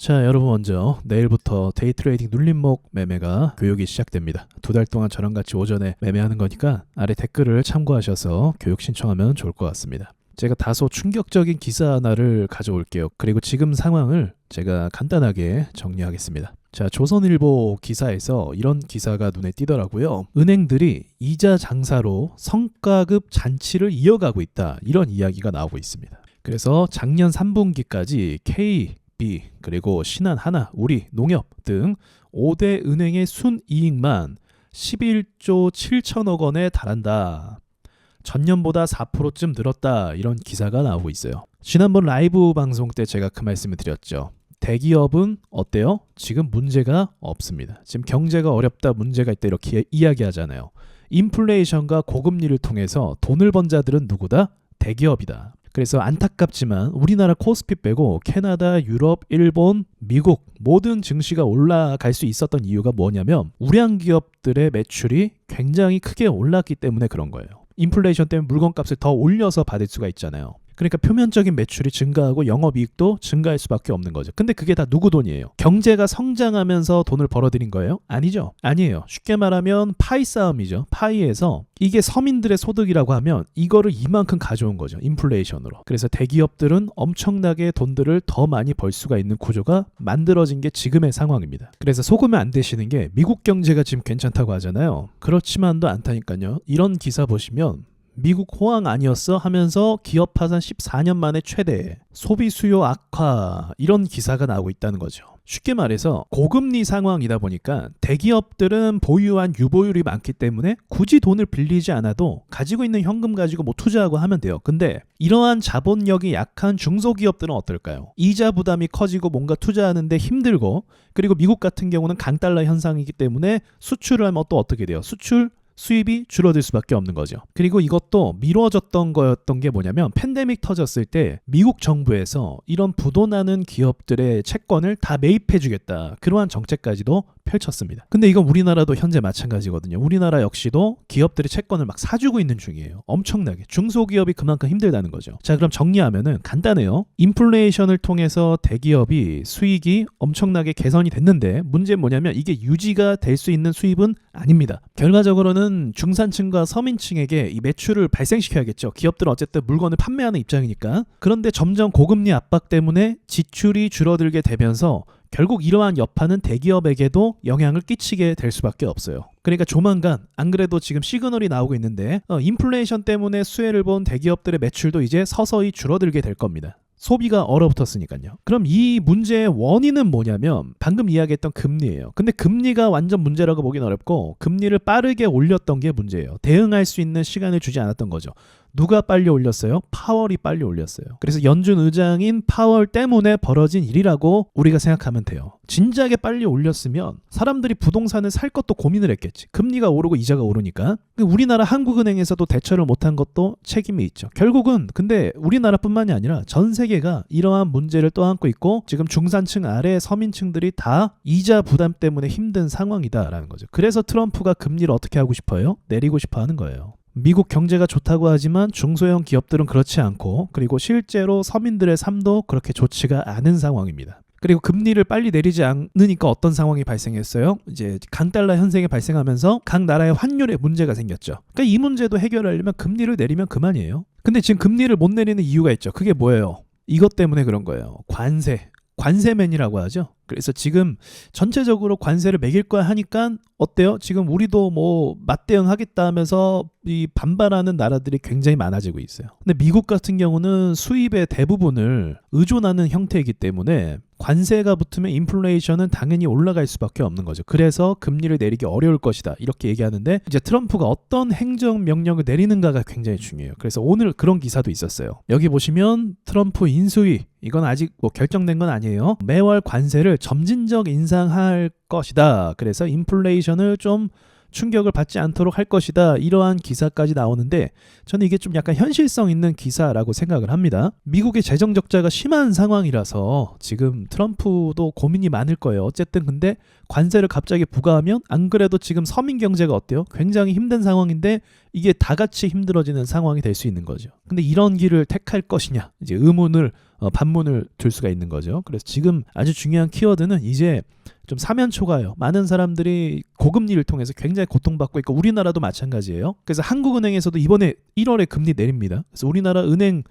자, 여러분 먼저 내일부터 데이트레이딩 눌림목 매매가 교육이 시작됩니다. 2달 동안 저랑 같이 오전에 매매하는 거니까 아래 댓글을 참고하셔서 교육 신청하면 좋을 것 같습니다. 제가 다소 충격적인 기사 하나를 가져올게요. 그리고 지금 상황을 제가 간단하게 정리하겠습니다. 자, 조선일보 기사에서 이런 기사가 눈에 띄더라고요. 은행들이 이자 장사로 성과급 잔치를 이어가고 있다. 이런 이야기가 나오고 있습니다. 그래서 작년 3분기까지 KB, 그리고 신한하나, 우리, 농협 등 5대 은행의 순이익만 11조 7천억 원에 달한다. 전년보다 4%쯤 늘었다. 이런 기사가 나오고 있어요. 지난번 라이브 방송 때 제가 그 말씀을 드렸죠. 대기업은 어때요? 지금 문제가 없습니다. 지금 경제가 어렵다, 문제가 있다 이렇게 이야기하잖아요. 인플레이션과 고금리를 통해서 돈을 번 자들은 누구다? 대기업이다. 그래서 안타깝지만 우리나라 코스피 빼고 캐나다, 유럽, 일본, 미국 모든 증시가 올라갈 수 있었던 이유가 뭐냐면 우량 기업들의 매출이 굉장히 크게 올랐기 때문에 그런 거예요. 인플레이션 때문에 물건값을 더 올려서 받을 수가 있잖아요. 그러니까 표면적인 매출이 증가하고 영업이익도 증가할 수밖에 없는 거죠. 근데 그게 다 누구 돈이에요? 경제가 성장하면서 돈을 벌어들인 거예요? 아니죠. 아니에요. 쉽게 말하면 파이 싸움이죠. 파이에서 이게 서민들의 소득이라고 하면 이거를 이만큼 가져온 거죠. 인플레이션으로. 그래서 대기업들은 엄청나게 돈들을 더 많이 벌 수가 있는 구조가 만들어진 게 지금의 상황입니다. 그래서 속으면 안 되시는 게 미국 경제가 지금 괜찮다고 하잖아요. 그렇지만도 않다니까요. 이런 기사 보시면 미국 호황 아니었어? 하면서 기업 파산 14년 만에 최대, 소비 수요 악화 이런 기사가 나오고 있다는 거죠. 쉽게 말해서 고금리 상황이다 보니까 대기업들은 보유한 유보율이 많기 때문에 굳이 돈을 빌리지 않아도 가지고 있는 현금 가지고 뭐 투자하고 하면 돼요. 근데 이러한 자본력이 약한 중소기업들은 어떨까요? 이자 부담이 커지고 뭔가 투자하는데 힘들고, 그리고 미국 같은 경우는 강달러 현상이기 때문에 수출을 하면 또 어떻게 돼요? 수입이 줄어들 수밖에 없는 거죠. 그리고 이것도 미뤄졌던 거였던 게 뭐냐면 팬데믹 터졌을 때 미국 정부에서 이런 부도나는 기업들의 채권을 다 매입해주겠다. 그러한 정책까지도 펼쳤습니다. 근데 이건 우리나라도 현재 마찬가지거든요. 우리나라 역시도 기업들의 채권을 막 사주고 있는 중이에요. 엄청나게. 중소기업이 그만큼 힘들다는 거죠. 자, 그럼 정리하면은 간단해요. 인플레이션을 통해서 대기업이 수익이 엄청나게 개선이 됐는데 문제는 뭐냐면 이게 유지가 될 수 있는 수입은 아닙니다. 결과적으로는 중산층과 서민층에게 이 매출을 발생시켜야겠죠. 기업들은 어쨌든 물건을 판매하는 입장이니까. 그런데 점점 고금리 압박 때문에 지출이 줄어들게 되면서 결국 이러한 여파는 대기업에게도 영향을 끼치게 될 수밖에 없어요. 그러니까 조만간, 안 그래도 지금 시그널이 나오고 있는데 인플레이션 때문에 수혜를 본 대기업들의 매출도 이제 서서히 줄어들게 될 겁니다. 소비가 얼어붙었으니까요. 그럼 이 문제의 원인은 뭐냐면 방금 이야기했던 금리예요. 근데 금리가 완전 문제라고 보긴 어렵고 금리를 빠르게 올렸던 게 문제예요. 대응할 수 있는 시간을 주지 않았던 거죠. 누가 빨리 올렸어요? 파월이 빨리 올렸어요. 그래서 연준 의장인 파월 때문에 벌어진 일이라고 우리가 생각하면 돼요. 진작에 빨리 올렸으면 사람들이 부동산을 살 것도 고민을 했겠지. 금리가 오르고 이자가 오르니까. 우리나라 한국은행에서도 대처를 못한 것도 책임이 있죠. 결국은 근데 우리나라뿐만이 아니라 전 세계가 이러한 문제를 떠안고 있고 지금 중산층 아래 서민층들이 다 이자 부담 때문에 힘든 상황이다라는 거죠. 그래서 트럼프가 금리를 어떻게 하고 싶어요? 내리고 싶어 하는 거예요. 미국 경제가 좋다고 하지만 중소형 기업들은 그렇지 않고, 그리고 실제로 서민들의 삶도 그렇게 좋지가 않은 상황입니다. 그리고 금리를 빨리 내리지 않으니까 어떤 상황이 발생했어요? 이제 강달러 현상이 발생하면서 각 나라의 환율에 문제가 생겼죠. 그러니까 이 문제도 해결하려면 금리를 내리면 그만이에요. 근데 지금 금리를 못 내리는 이유가 있죠. 그게 뭐예요? 이것 때문에 그런 거예요. 관세맨이라고 하죠. 그래서 지금 전체적으로 관세를 매길 거야 하니까 어때요? 지금 우리도 뭐 맞대응하겠다 하면서 이 반발하는 나라들이 굉장히 많아지고 있어요. 근데 미국 같은 경우는 수입의 대부분을 의존하는 형태이기 때문에 관세가 붙으면 인플레이션은 당연히 올라갈 수밖에 없는 거죠. 그래서 금리를 내리기 어려울 것이다. 이렇게 얘기하는데 이제 트럼프가 어떤 행정명령을 내리는가가 굉장히 중요해요. 그래서 오늘 그런 기사도 있었어요. 여기 보시면 트럼프 인수위, 이건 아직 뭐 결정된 건 아니에요. 매월 관세를 점진적 인상할 것이다. 그래서 인플레이션을 좀 충격을 받지 않도록 할 것이다. 이러한 기사까지 나오는데 저는 이게 좀 약간 현실성 있는 기사라고 생각을 합니다. 미국의 재정 적자가 심한 상황이라서 지금 트럼프도 고민이 많을 거예요. 어쨌든 근데 관세를 갑자기 부과하면 안 그래도 지금 서민 경제가 어때요? 굉장히 힘든 상황인데 이게 다 같이 힘들어지는 상황이 될 수 있는 거죠. 근데 이런 길을 택할 것이냐 이제 반문을 들 수가 있는 거죠. 그래서 지금 아주 중요한 키워드는 이제 좀 사면초가요. 많은 사람들이 고금리를 통해서 굉장히 고통받고 있고 우리나라도 마찬가지예요. 그래서 한국은행에서도 이번에 1월에 금리 내립니다. 그래서 우리나라 은행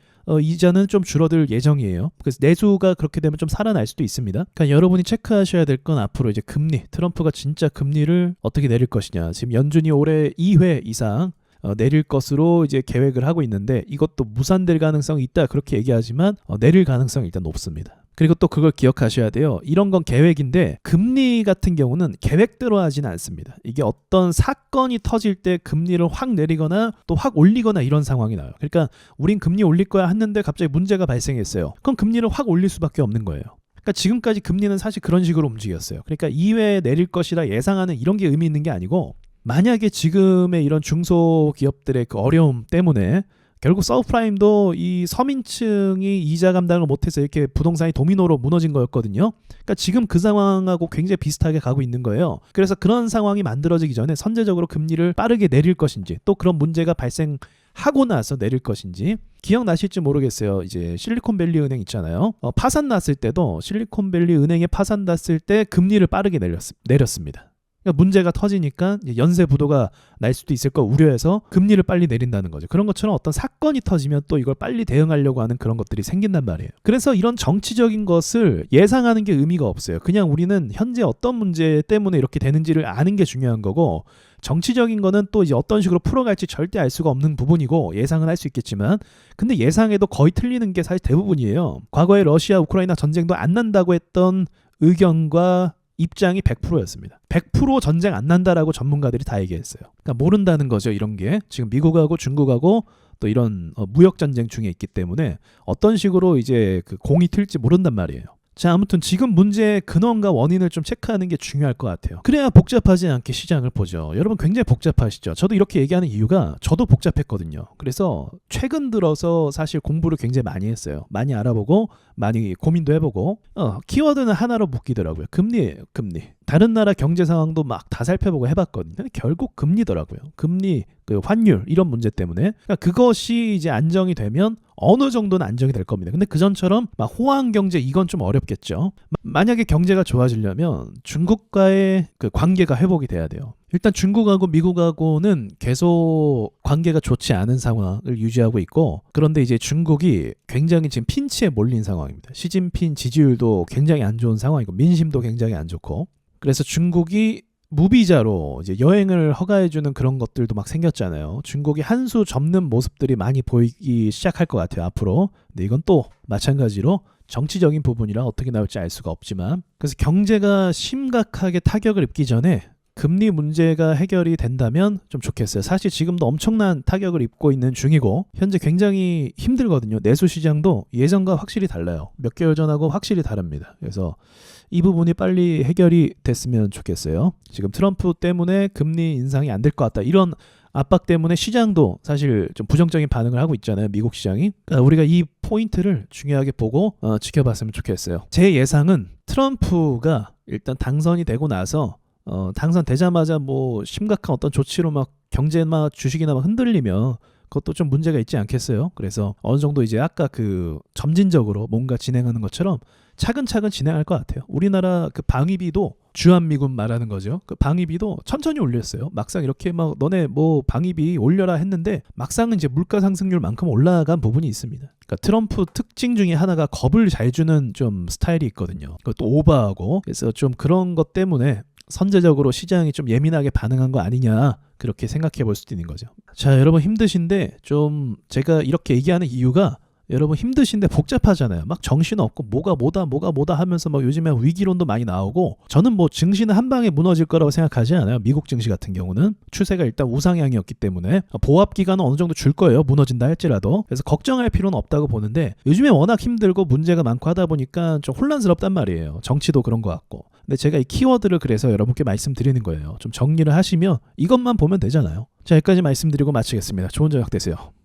이자는 좀 줄어들 예정이에요. 그래서 내수가 그렇게 되면 좀 살아날 수도 있습니다. 그러니까 여러분이 체크하셔야 될 건 앞으로 이제 금리, 트럼프가 진짜 금리를 어떻게 내릴 것이냐. 지금 연준이 올해 2회 이상 내릴 것으로 이제 계획을 하고 있는데 이것도 무산될 가능성이 있다 그렇게 얘기하지만 내릴 가능성이 일단 높습니다. 그리고 또 그걸 기억하셔야 돼요. 이런 건 계획인데 금리 같은 경우는 계획대로 하지는 않습니다. 이게 어떤 사건이 터질 때 금리를 확 내리거나 또 확 올리거나 이런 상황이 나요. 그러니까 우린 금리 올릴 거야 했는데 갑자기 문제가 발생했어요. 그럼 금리를 확 올릴 수밖에 없는 거예요. 그러니까 지금까지 금리는 사실 그런 식으로 움직였어요. 그러니까 2회 내릴 것이라 예상하는 이런 게 의미 있는 게 아니고 만약에 지금의 이런 중소기업들의 그 어려움 때문에 결국 서브프라임도 이 서민층이 이자 감당을 못해서 이렇게 부동산이 도미노로 무너진 거였거든요. 그러니까 지금 그 상황하고 굉장히 비슷하게 가고 있는 거예요. 그래서 그런 상황이 만들어지기 전에 선제적으로 금리를 빠르게 내릴 것인지 또 그런 문제가 발생하고 나서 내릴 것인지 기억나실지 모르겠어요. 이제 실리콘밸리 은행 있잖아요. 파산 났을 때도 실리콘밸리 은행에 파산 났을 때 금리를 빠르게 내렸습니다. 그러니까 문제가 터지니까 연쇄 부도가 날 수도 있을 거 우려해서 금리를 빨리 내린다는 거죠. 그런 것처럼 어떤 사건이 터지면 또 이걸 빨리 대응하려고 하는 그런 것들이 생긴단 말이에요. 그래서 이런 정치적인 것을 예상하는 게 의미가 없어요. 그냥 우리는 현재 어떤 문제 때문에 이렇게 되는지를 아는 게 중요한 거고 정치적인 거는 또 이제 어떤 식으로 풀어갈지 절대 알 수가 없는 부분이고 예상은 할 수 있겠지만 근데 예상에도 거의 틀리는 게 사실 대부분이에요. 과거에 러시아 우크라이나 전쟁도 안 난다고 했던 의견과 입장이 100%였습니다. 100% 전쟁 안 난다라고 전문가들이 다 얘기했어요. 그러니까 모른다는 거죠. 이런 게 지금 미국하고 중국하고 또 이런 무역 전쟁 중에 있기 때문에 어떤 식으로 이제 그 공이 틀지 모른단 말이에요. 자, 아무튼 지금 문제의 근원과 원인을 좀 체크하는 게 중요할 것 같아요. 그래야 복잡하지 않게 시장을 보죠. 여러분 굉장히 복잡하시죠. 저도 이렇게 얘기하는 이유가 저도 복잡했거든요. 그래서 최근 들어서 사실 공부를 굉장히 많이 했어요. 많이 알아보고 많이 고민도 해보고 키워드는 하나로 묶이더라고요. 금리예요. 금리. 다른 나라 경제 상황도 막 다 살펴보고 해봤거든요. 근데 결국 금리더라고요. 금리, 그 환율 이런 문제 때문에 그러니까 그것이 이제 안정이 되면 어느 정도는 안정이 될 겁니다. 근데 그전처럼 막 호황 경제 이건 좀 어렵겠죠. 만약에 경제가 좋아지려면 중국과의 그 관계가 회복이 돼야 돼요. 일단 중국하고 미국하고는 계속 관계가 좋지 않은 상황을 유지하고 있고 그런데 이제 중국이 굉장히 지금 핀치에 몰린 상황입니다. 시진핑 지지율도 굉장히 안 좋은 상황이고 민심도 굉장히 안 좋고 그래서 중국이 무비자로 이제 여행을 허가해주는 그런 것들도 막 생겼잖아요. 중국이 한 수 접는 모습들이 많이 보이기 시작할 것 같아요. 앞으로. 근데 이건 또 마찬가지로 정치적인 부분이라 어떻게 나올지 알 수가 없지만 그래서 경제가 심각하게 타격을 입기 전에 금리 문제가 해결이 된다면 좀 좋겠어요. 사실 지금도 엄청난 타격을 입고 있는 중이고 현재 굉장히 힘들거든요. 내수 시장도 예전과 확실히 달라요. 몇 개월 전하고 확실히 다릅니다. 그래서 이 부분이 빨리 해결이 됐으면 좋겠어요. 지금 트럼프 때문에 금리 인상이 안 될 것 같다. 이런 압박 때문에 시장도 사실 좀 부정적인 반응을 하고 있잖아요. 미국 시장이. 그러니까 우리가 이 포인트를 중요하게 보고 지켜봤으면 좋겠어요. 제 예상은 트럼프가 일단 당선이 되고 나서 당선되자마자 뭐 심각한 어떤 조치로 막 경제나 주식이나 막 흔들리면 그것도 좀 문제가 있지 않겠어요? 그래서 어느 정도 이제 아까 그 점진적으로 뭔가 진행하는 것처럼 차근차근 진행할 것 같아요. 우리나라 그 방위비도 주한미군 말하는 거죠. 그 방위비도 천천히 올렸어요. 막상 이렇게 막 너네 뭐 방위비 올려라 했는데 막상은 이제 물가 상승률만큼 올라간 부분이 있습니다. 그러니까 트럼프 특징 중에 하나가 겁을 잘 주는 좀 스타일이 있거든요. 그것도 오버하고 그래서 좀 그런 것 때문에 선제적으로 시장이 좀 예민하게 반응한 거 아니냐 그렇게 생각해 볼 수도 있는 거죠. 자, 여러분 힘드신데 좀 제가 이렇게 얘기하는 이유가 여러분 힘드신데 복잡하잖아요. 막 정신없고 뭐가 뭐다 하면서 막 요즘에 위기론도 많이 나오고, 저는 뭐 증시는 한 방에 무너질 거라고 생각하지 않아요. 미국 증시 같은 경우는 추세가 일단 우상향이었기 때문에 보합 기간은 어느 정도 줄 거예요. 무너진다 할지라도. 그래서 걱정할 필요는 없다고 보는데, 요즘에 워낙 힘들고 문제가 많고 하다 보니까 좀 혼란스럽단 말이에요. 정치도 그런 것 같고. 근데 제가 이 키워드를 그래서 여러분께 말씀드리는 거예요. 좀 정리를 하시면 이것만 보면 되잖아요. 자, 여기까지 말씀드리고 마치겠습니다. 좋은 저녁 되세요.